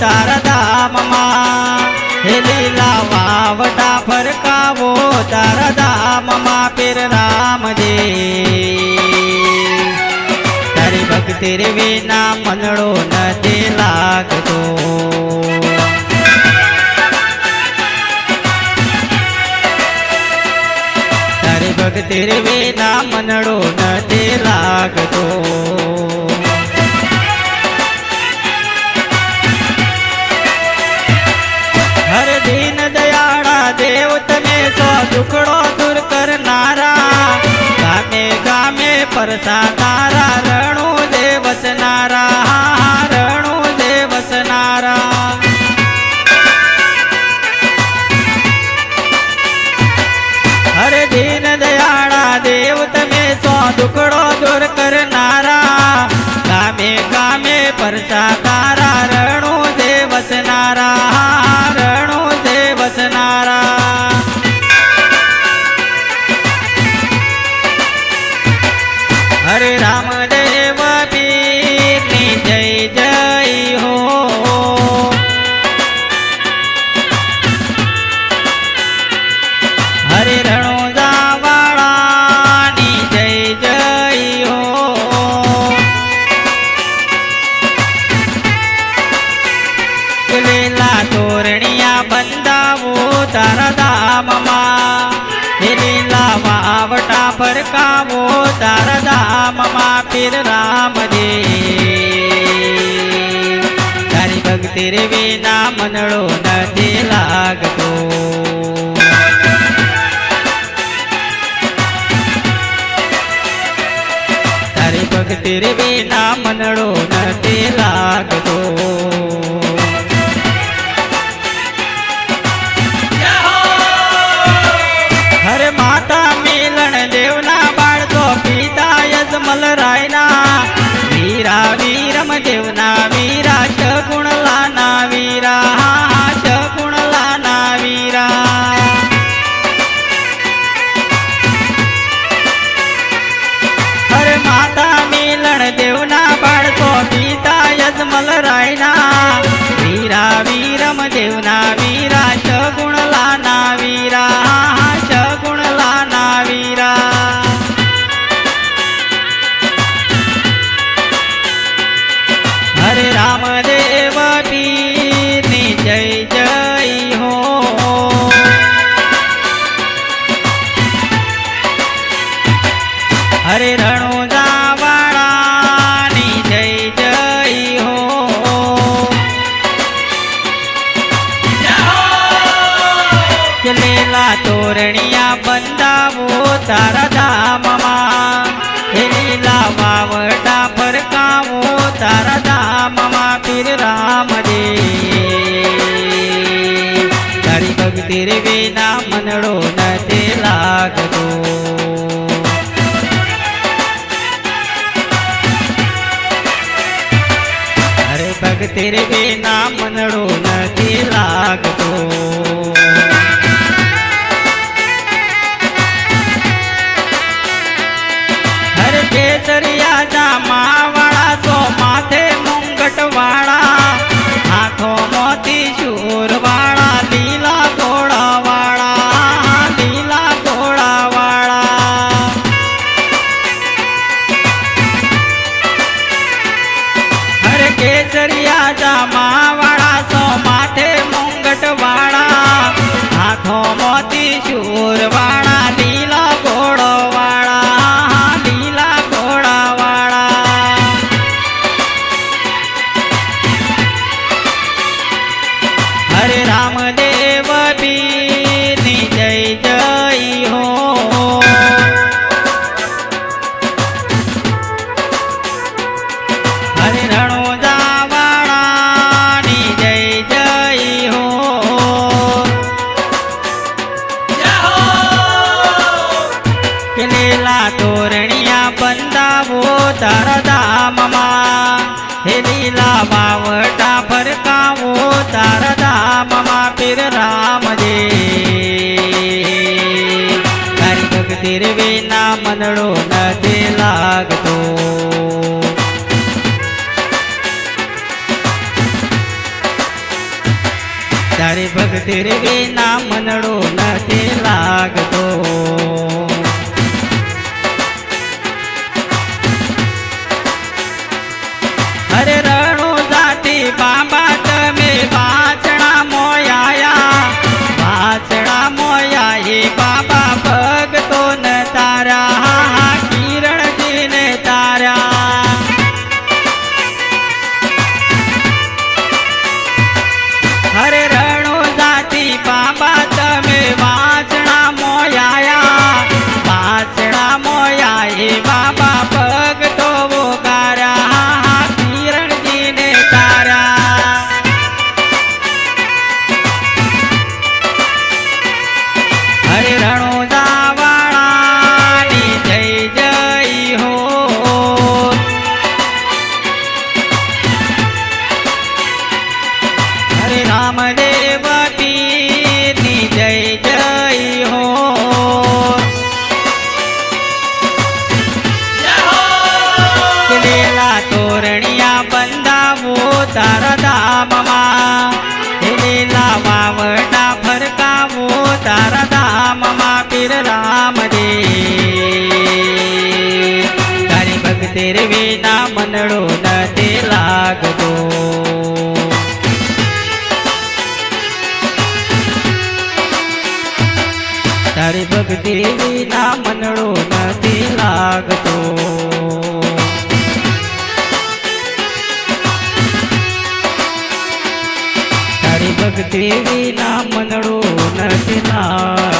તારા ધામમાં હે લીલા વાવટા ફરકાવો તારા ધામમાં પીર રામજી તારી ભક્તિ રે વિના મનડો નથી લાગતો તારી ભક્તિ રે વિના મનડો નથી લાગતો હર દીન દયાળા દેવ તમે સો દુખડો દૂર કરનારા ગામે ગામે પરસાનારા રણુ દે વસનારા રણુ દે વસનારા હર દીન દયાળા દેવ તમે સો દુખડો દૂર કરનારા ગામે ગામે પરસાનારા રણુ દે વસનારા રણુ દે વસનારા હરે રામદેવ પીરની જય જય હો હરે રણુજા વાળાની જય જય હો લીલા તોરણિયા બંધાવો તારા ધામમાં લીલા વાવટા ફરકાવો તારા ધામમાં પીર રામજી તારી ભક્તિ રે વિના મનડો નથી લાગતો તારી ભક્તિ રે વિના મનડો નથી લાગતો હરે માતા મિલણ દેવના બાળકો પિતા યજમલ રાયના વીરા વીરમ દેવના વીરા શગુણલાના વીરા શગુણલાના વીરા હરે માતા મિલણ દેવના બાળકો પિતા યજમલ રાયના વીરા વીરમ દેવના વીરા શગુણલાના વીરા શગુણલાના વીરા હરે રામદેવ પીરની જય જય હો હરે રણુજા વાળાની જય જય હો લીલા તોરણિયા બંધાવો તારા ધામમાં હે લીલા વાવટા ફરકાવો તારા ધામમાં પીર રામજી તારી ભક્તિ રે વિના મનડો નથી લાગતો હરે ભક્તિ રે વિના મનડો નથી લાગતો કેસરિયા જામા વાળા સો માથે મુંગટ વાળા હાથો મોતી શૂર વાળા લીલા ઘોડા વાળા લીલા ઘોડા વાળા હરે કેસરિયા જામા વાળા સો માથે મુંગટ વાળા હાથો મોતી શૂર વાળા લીલા ઘોડો વાળા હરે રામદેવ પીરની જય જય હો હરે રણુજા વાળાની જય જય હો લીલા તોરણિયા બંધાવો તારા ધામમાં હે લીલા વાવટા ફરકાવો તારા ધામમાં પીર રામજી તારી ભક્તિ રે વિના મનડો નથી લાગતો તારી ભક્તિ રે વિના મનડો નથી લાગતો. અરે રણો જાતી બાબા તમે વાચણા મોયા, વાચણા મોયા એ બાબા ભગતો ન તારા, કિરણજી ને તારા. હરે રણો જાતી બાબા તમે વાચણા મોયા, વાચણા મોયા એ બાબા ભગતો વોગારા, કિરણજી ને તારા. હરે રણો જાવાળાની જય જય હો, હરે રામદેવ પીરની જય જય હો. લીલા તોરણિયા બંધાવો તારા ધામમાં, લીલા વાવડા ફરકાવો તારા ધામમાં પીર રામદેવ. તારી ભક્તિ રે વિના મનડો નથી લાગતો. તારી ભક્તિ વિના મનડો નથી લાગતો. તારી ભક્તિ વિના મનડો નથી લાગતો.